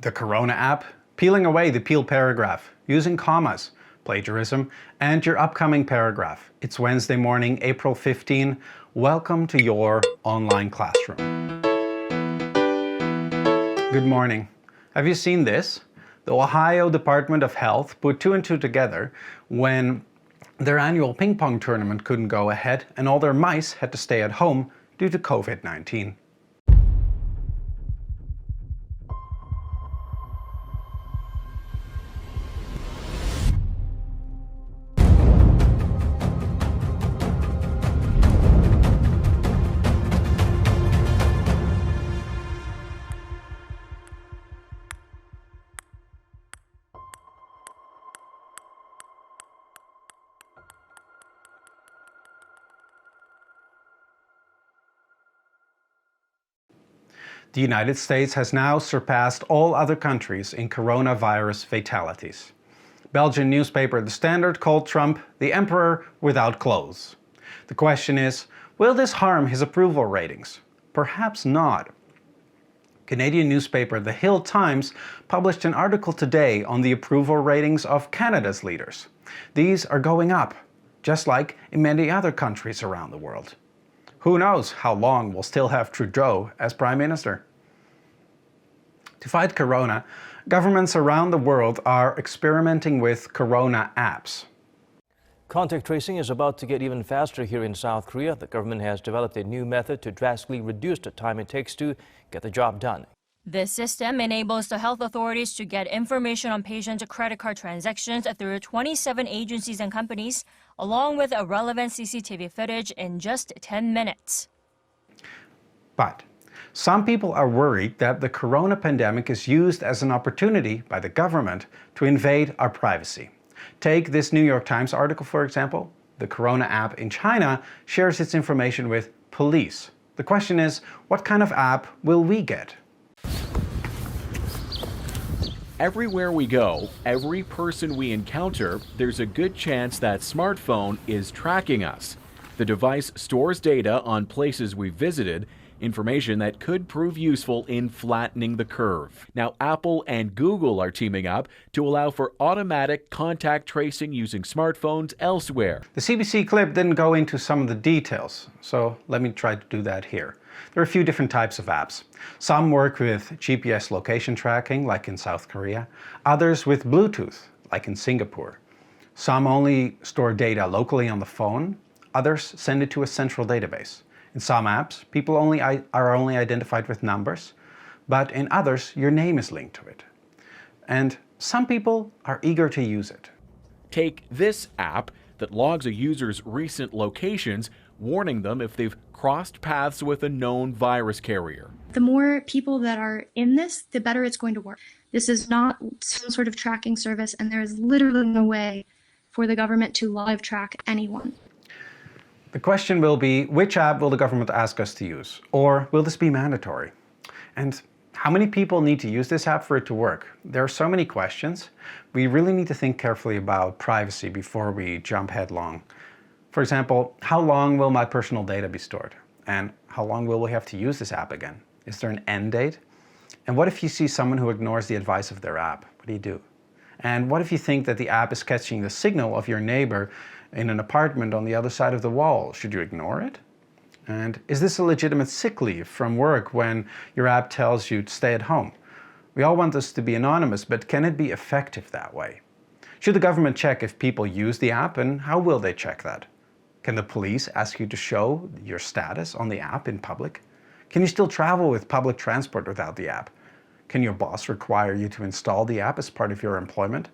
the Corona app, peeling away the peel paragraph, using commas, plagiarism, and your upcoming paragraph. It's Wednesday morning, April 15. Welcome to your online classroom. Good morning. Have you seen this? The Ohio Department of Health put two and two together when their annual ping pong tournament couldn't go ahead and all their mice had to stay at home due to COVID-19. The United States has now surpassed all other countries in coronavirus fatalities. Belgian newspaper The Standard called Trump the emperor without clothes. The question is, will this harm his approval ratings? Perhaps not. Canadian newspaper The Hill Times published an article today on the approval ratings of Canada's leaders. These are going up, just like in many other countries around the world. Who knows how long we'll still have Trudeau as Prime Minister? To fight Corona, governments around the world are experimenting with Corona apps. Contact tracing is about to get even faster here in South Korea. The government has developed a new method to drastically reduce the time it takes to get the job done. This system enables the health authorities to get information on patient credit card transactions through 27 agencies and companies, along with a relevant CCTV footage in just 10 minutes. But some people are worried that the corona pandemic is used as an opportunity by the government to invade our privacy. Take this New York Times article, for example. The Corona app in China shares its information with police. The question is, what kind of app will we get? Everywhere we go, every person we encounter, there's a good chance that smartphone is tracking us. The device stores data on places we've visited, information that could prove useful in flattening the curve. Now, Apple and Google are teaming up to allow for automatic contact tracing using smartphones elsewhere. The CBC clip didn't go into some of the details, so let me try to do that here. There are a few different types of apps. Some work with GPS location tracking, like in South Korea. Others with Bluetooth, like in Singapore. Some only store data locally on the phone. Others send it to a central database. In some apps, people are only identified with numbers, but in others, your name is linked to it. And some people are eager to use it. Take this app that logs a user's recent locations, warning them if they've crossed paths with a known virus carrier. The more people that are in this, the better it's going to work. This is not some sort of tracking service, and there is literally no way for the government to live track anyone. The question will be, which app will the government ask us to use? Or will this be mandatory? And how many people need to use this app for it to work? There are so many questions. We really need to think carefully about privacy before we jump headlong. For example, how long will my personal data be stored? And how long will we have to use this app again? Is there an end date? And what if you see someone who ignores the advice of their app? What do you do? And what if you think that the app is catching the signal of your neighbor in an apartment on the other side of the wall? Should you ignore it? And is this a legitimate sick leave from work when your app tells you to stay at home? We all want this to be anonymous, but can it be effective that way? Should the government check if people use the app, and how will they check that? Can the police ask you to show your status on the app in public? Can you still travel with public transport without the app? Can your boss require you to install the app as part of your employment?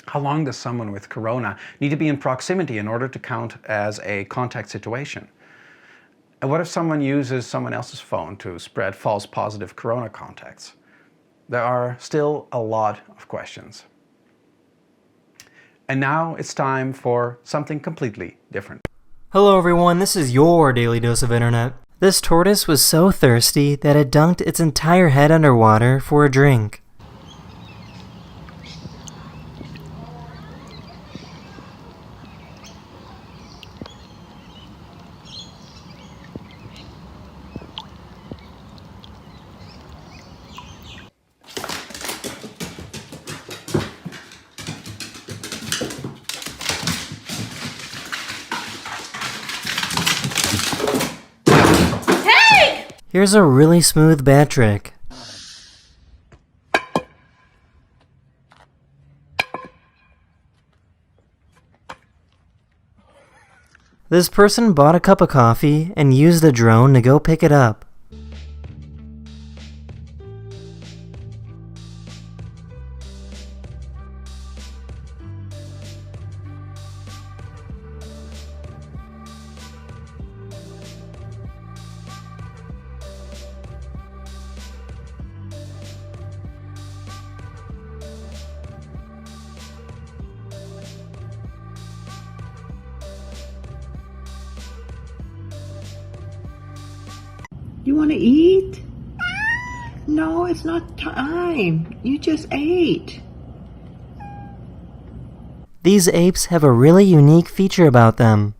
How long does someone with corona need to be in proximity in order to count as a contact situation? And what if someone uses someone else's phone to spread false positive corona contacts? There are still a lot of questions. And now it's time for something completely different. Hello everyone, this is your Daily Dose of Internet. This tortoise was so thirsty that it dunked its entire head underwater for a drink. Here's a really smooth bat trick. This person bought a cup of coffee and used the drone to go pick it up. You want to eat? No, it's not time. You just ate. These apes have a really unique feature about them.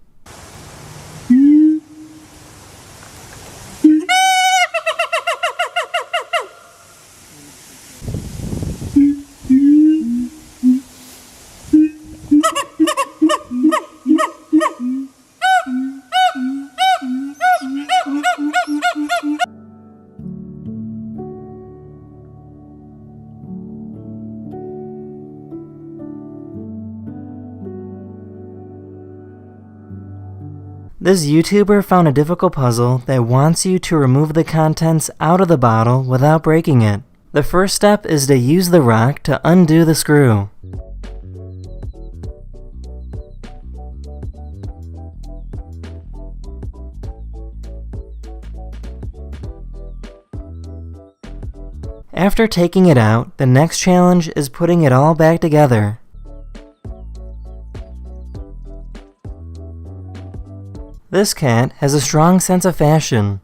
This YouTuber found a difficult puzzle that wants you to remove the contents out of the bottle without breaking it. The first step is to use the rock to undo the screw. After taking it out, the next challenge is putting it all back together. This cat has a strong sense of fashion.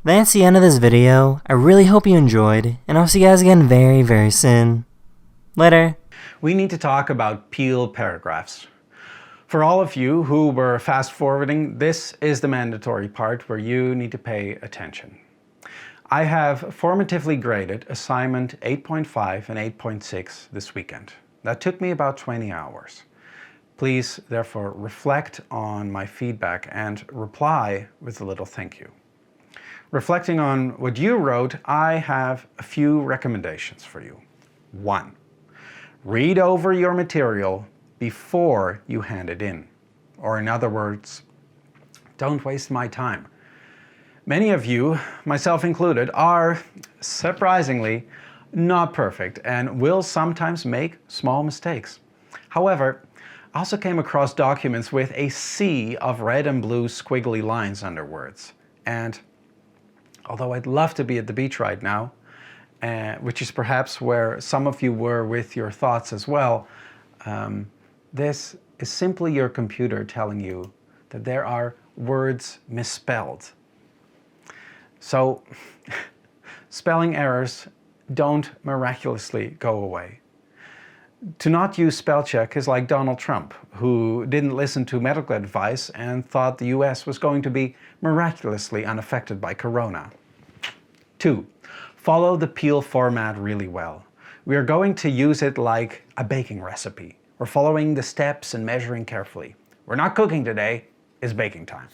That's the end of this video. I really hope you enjoyed, and I'll see you guys again very, very soon. Later. We need to talk about peel paragraphs. For all of you who were fast forwarding, this is the mandatory part where you need to pay attention. I have formatively graded assignment 8.5 and 8.6 this weekend. That took me about 20 hours. Please, therefore, reflect on my feedback and reply with a little thank you. Reflecting on what you wrote, I have a few recommendations for you. 1. Read over your material before you hand it in. Or in other words, don't waste my time. Many of you, myself included, are surprisingly not perfect and will sometimes make small mistakes. However, I also came across documents with a sea of red and blue squiggly lines under words. And although I'd love to be at the beach right now, which is perhaps where some of you were with your thoughts as well, this is simply your computer telling you that there are words misspelled. So, spelling errors don't miraculously go away. To not use spell check is like Donald Trump, who didn't listen to medical advice and thought the US was going to be miraculously unaffected by corona. 2. Follow the peel format really well. We are going to use it like a baking recipe. We're following the steps and measuring carefully. We're not cooking today, it's baking time.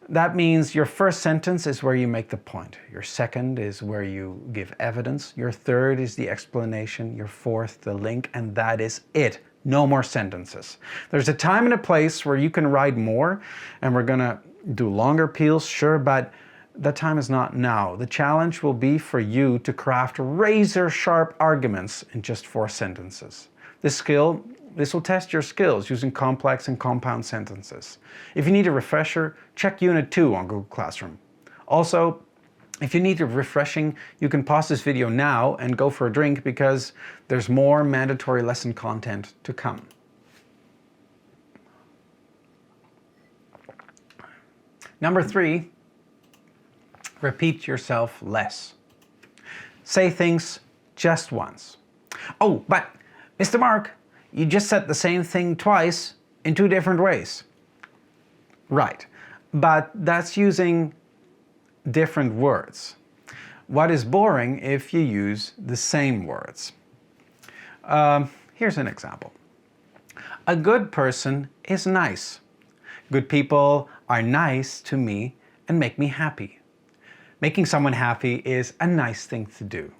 That means your first sentence is where you make the point. Your second is where you give evidence. Your third is the explanation. Your fourth, the link, and that is it. No more sentences. There's a time and a place where you can write more, and we're gonna do longer peels, sure, but the time is not now. The challenge will be for you to craft razor-sharp arguments in just 4 sentences. This will test your skills using complex and compound sentences. If you need a refresher, check Unit 2 on Google Classroom. Also, If you need a refreshing, you can pause this video now and go for a drink because there's more mandatory lesson content to come. Number 3, repeat yourself less. Say things just once. Oh, but Mr. Mark, you just said the same thing twice in 2 different ways. Right, but that's using different words. What is boring if you use the same words? Here's an example. A good person is nice. Good people are nice to me and make me happy. Making someone happy is a nice thing to do.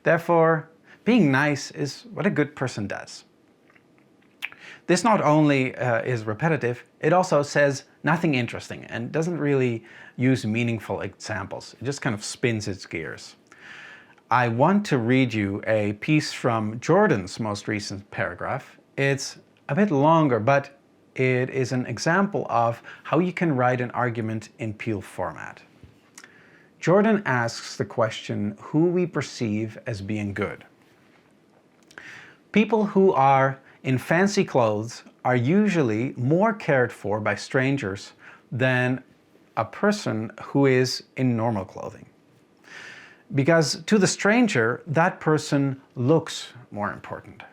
Therefore, being nice is what a good person does. This not only is repetitive, it also says nothing interesting and doesn't really use meaningful examples. It just kind of spins its gears. I want to read you a piece from Jordan's most recent paragraph. It's a bit longer, but it is an example of how you can write an argument in Peel format. Jordan asks the question who we perceive as being good. People who are in fancy clothes are usually more cared for by strangers than a person who is in normal clothing. Because to the stranger, that person looks more important.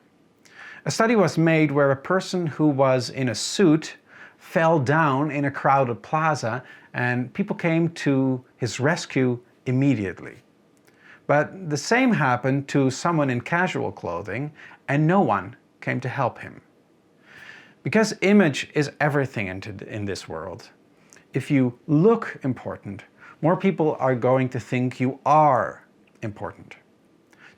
A study was made where a person who was in a suit fell down in a crowded plaza and people came to his rescue immediately. But the same happened to someone in casual clothing and no one came to help him. Because image is everything in this world, if you look important, more people are going to think you are important.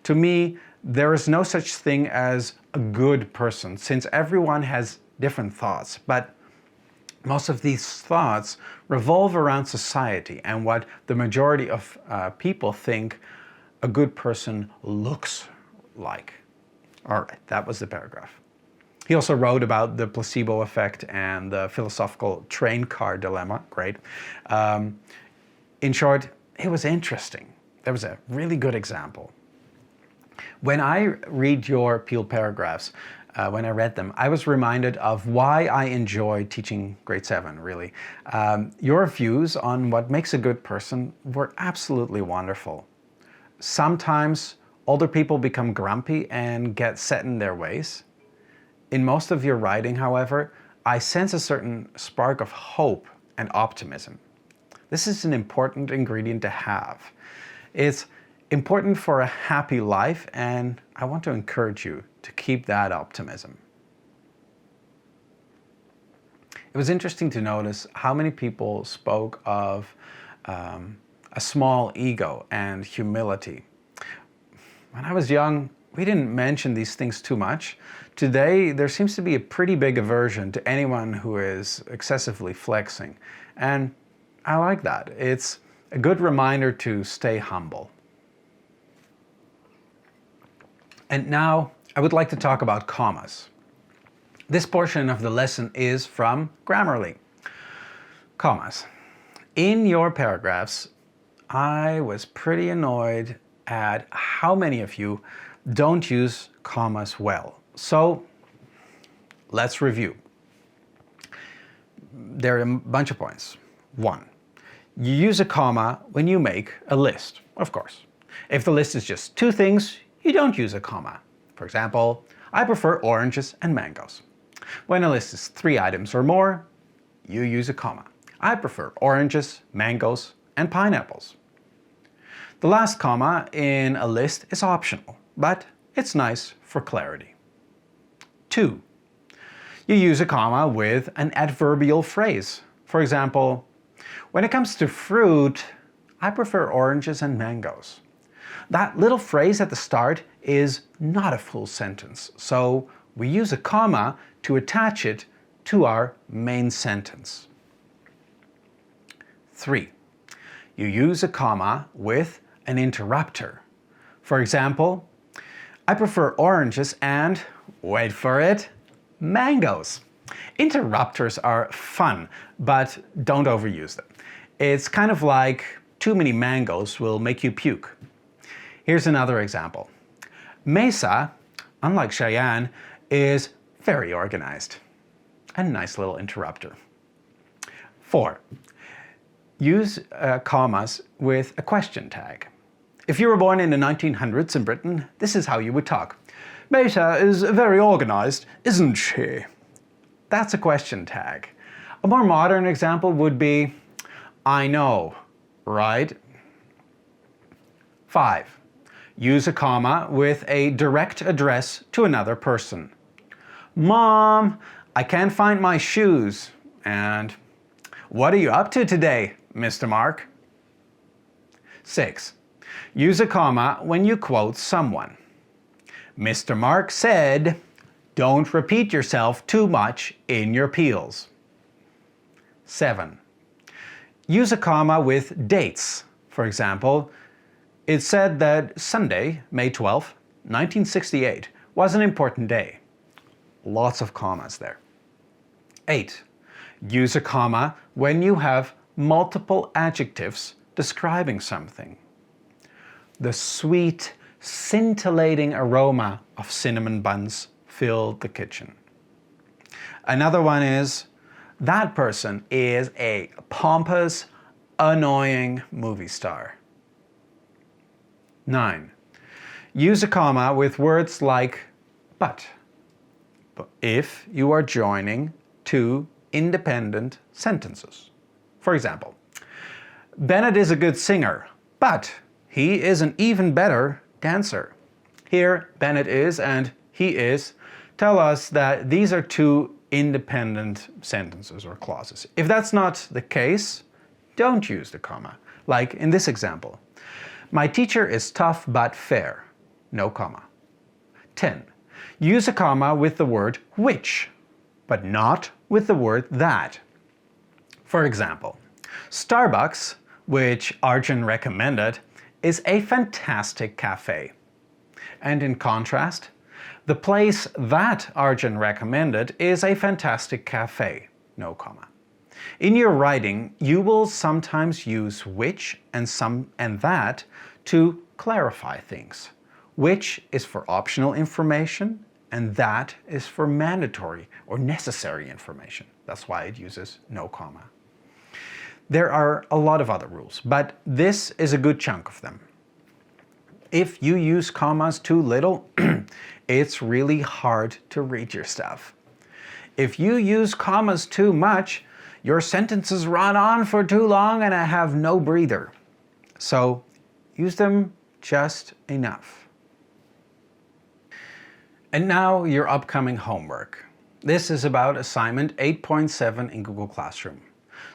To me, there is no such thing as a good person, since everyone has different thoughts, but most of these thoughts revolve around society and what the majority of people think a good person looks like. All right, that was the paragraph. He also wrote about the placebo effect and the philosophical train car dilemma. Great. In short, it was interesting. That was a really good example. When I read your Peel paragraphs, when I read them, I was reminded of why I enjoy teaching grade 7, really. Your views on what makes a good person were absolutely wonderful. Sometimes older people become grumpy and get set in their ways. In most of your writing, however, I sense a certain spark of hope and optimism. This is an important ingredient to have. It's important for a happy life, and I want to encourage you to keep that optimism. It was interesting to notice how many people spoke of a small ego and humility. When I was young, we didn't mention these things too much. Today, there seems to be a pretty big aversion to anyone who is excessively flexing. And I like that. It's a good reminder to stay humble. And now, I would like to talk about commas. This portion of the lesson is from Grammarly. Commas. In your paragraphs, I was pretty annoyed at how many of you don't use commas well. So let's review. There are a bunch of points. 1, you use a comma when you make a list, of course. If the list is just 2 things, you don't use a comma. For example, I prefer oranges and mangoes. When a list is 3 items or more, you use a comma. I prefer oranges, mangoes, and pineapples. The last comma in a list is optional, but it's nice for clarity. 2, you use a comma with an adverbial phrase. For example, when it comes to fruit, I prefer oranges and mangoes. That little phrase at the start is not a full sentence, so we use a comma to attach it to our main sentence. 3, you use a comma with an interrupter. For example, I prefer oranges and, wait for it, mangoes. Interrupters are fun, but don't overuse them. It's kind of like too many mangoes will make you puke. Here's another example. Mesa, unlike Cheyenne, is very organized. A nice little interrupter. 4. Use commas with a question tag. If you were born in the 1900s in Britain, this is how you would talk. Mesa is very organized, isn't she? That's a question tag. A more modern example would be, I know, right? 5. Use a comma with a direct address to another person. Mom, I can't find my shoes. And what are you up to today, Mr. Mark? 6. Use a comma when you quote someone. Mr. Mark said, don't repeat yourself too much in your peels. 7. Use a comma with dates. For example, it said that Sunday, May 12, 1968, was an important day. Lots of commas there. 8. Use a comma when you have multiple adjectives describing something. The sweet, scintillating aroma of cinnamon buns filled the kitchen. Another one is, that person is a pompous, annoying movie star. 9. Use a comma with words like but if you are joining two independent sentences. For example, Bennett is a good singer, but he is an even better dancer. Here, Bennett is and he is tell us that these are two independent sentences or clauses. If that's not the case, don't use the comma. Like in this example, my teacher is tough but fair. No comma. 10. Use a comma with the word which, but not with the word that. For example, Starbucks, which Arjun recommended, is a fantastic cafe. And in contrast, the place that Arjun recommended is a fantastic cafe. No comma. In your writing, you will sometimes use which and that to clarify things. Which is for optional information, and that is for mandatory or necessary information. That's why it uses no comma. There are a lot of other rules, but this is a good chunk of them. If you use commas too little, it's really hard to read your stuff. If you use commas too much, your sentences run on for too long and have no breather. So use them just enough. And now your upcoming homework. This is about assignment 8.7 in Google Classroom.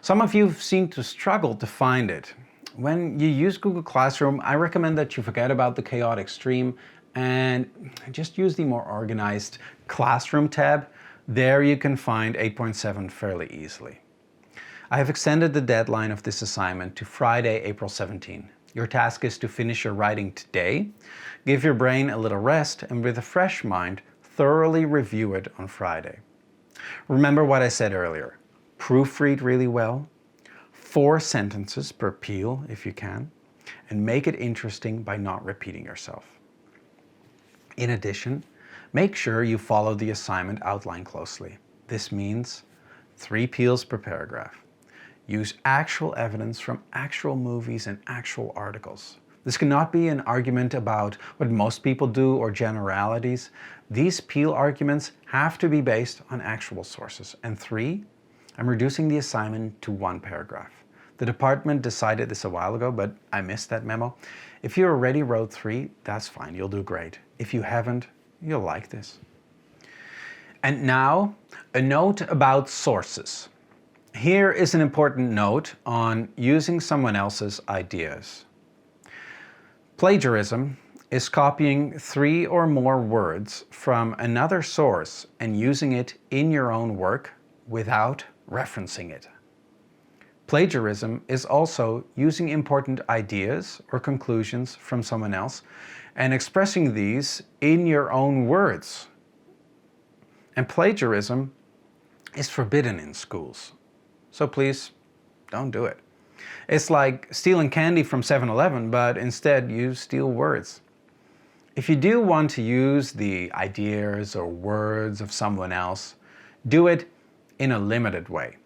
Some of you seem to struggle to find it. When you use Google Classroom, I recommend that you forget about the chaotic stream and just use the more organized Classroom tab. There you can find 8.7 fairly easily. I have extended the deadline of this assignment to Friday, April 17. Your task is to finish your writing today, give your brain a little rest, and with a fresh mind, thoroughly review it on Friday. Remember what I said earlier. Proofread really well, 4 sentences per peel if you can, and make it interesting by not repeating yourself. In addition, make sure you follow the assignment outline closely. This means 3 peels per paragraph. Use actual evidence from actual movies and actual articles. This cannot be an argument about what most people do or generalities. These peel arguments have to be based on actual sources. And 3, I'm reducing the assignment to 1 paragraph. The department decided this a while ago, but I missed that memo. If you already wrote 3, that's fine, you'll do great. If you haven't, you'll like this. And now, a note about sources. Here is an important note on using someone else's ideas. Plagiarism is copying 3 or more words from another source and using it in your own work without referencing it. Plagiarism is also using important ideas or conclusions from someone else and expressing these in your own words. And plagiarism is forbidden in schools. So please, don't do it. It's like stealing candy from 7-Eleven, but instead you steal words. If you do want to use the ideas or words of someone else, do it in a limited way.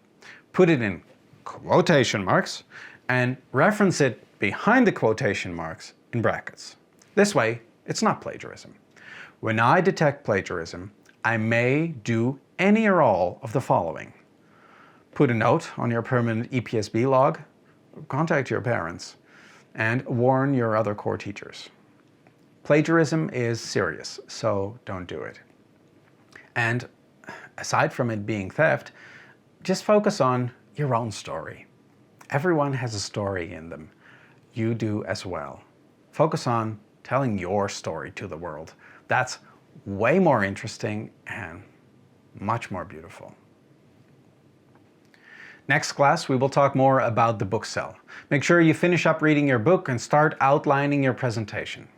Put it in quotation marks and reference it behind the quotation marks in brackets. This way, it's not plagiarism. When I detect plagiarism, I may do any or all of the following. Put a note on your permanent EPSB log, contact your parents, and warn your other core teachers. Plagiarism is serious, so don't do it. And aside from it being theft, just focus on your own story. Everyone has a story in them. You do as well. Focus on telling your story to the world. That's way more interesting and much more beautiful. Next class, we will talk more about the book cell. Make sure you finish up reading your book and start outlining your presentation.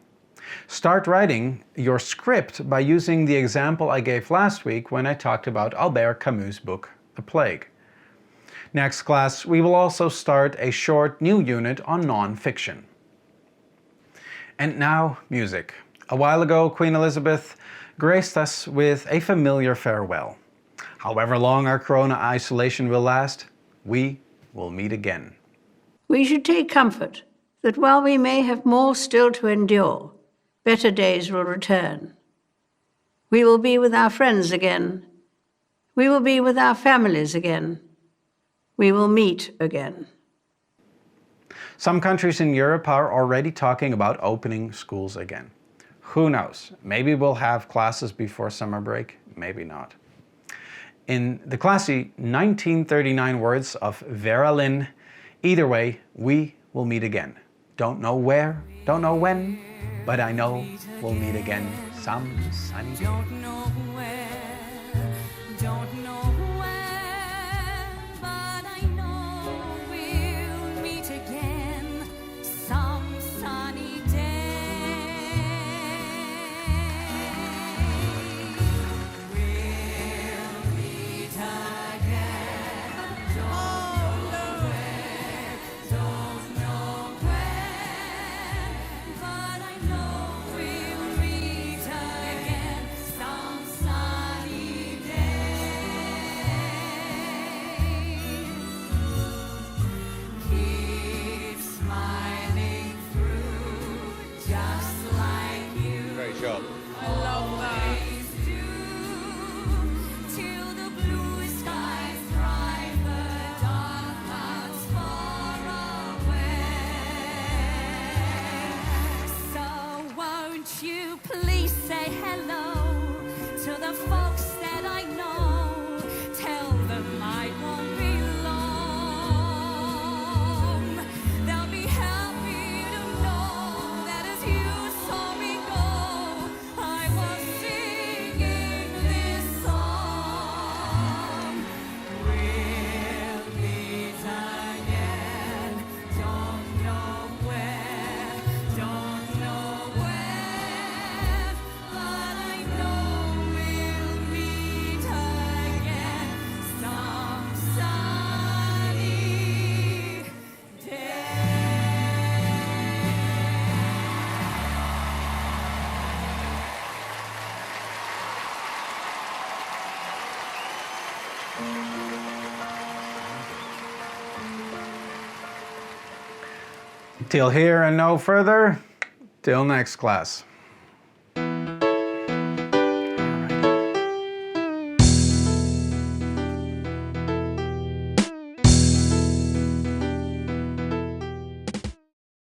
Start writing your script by using the example I gave last week when I talked about Albert Camus' book, The Plague. Next class, we will also start a short new unit on non-fiction. And now, music. A while ago, Queen Elizabeth graced us with a familiar farewell. However long our corona isolation will last, we will meet again. We should take comfort that while we may have more still to endure, better days will return. We will be with our friends again. We will be with our families again. We will meet again. Some countries in Europe are already talking about opening schools again. Who knows? Maybe we'll have classes before summer break, maybe not. In the classy 1939 words of Vera Lynn, either way, we will meet again. Don't know where, don't know when, but I know we'll meet again some sunny day. Don't know where, don't know when, but I know we'll meet again some sunny day. We'll meet again. Don't know where, don't know when, but I know we'll meet again some sunny day. Keep smiling through, just like you. Great job. Always do, till the blue skies drive the dark clouds far away. So won't you please say hello to the folks that I know? Tell them I won't be long. They'll be happy to know that as you saw me go, I was singing this song. We'll meet again. Don't know where, don't know when, but I know we'll meet again some sunny day. Till here and no further, till next class.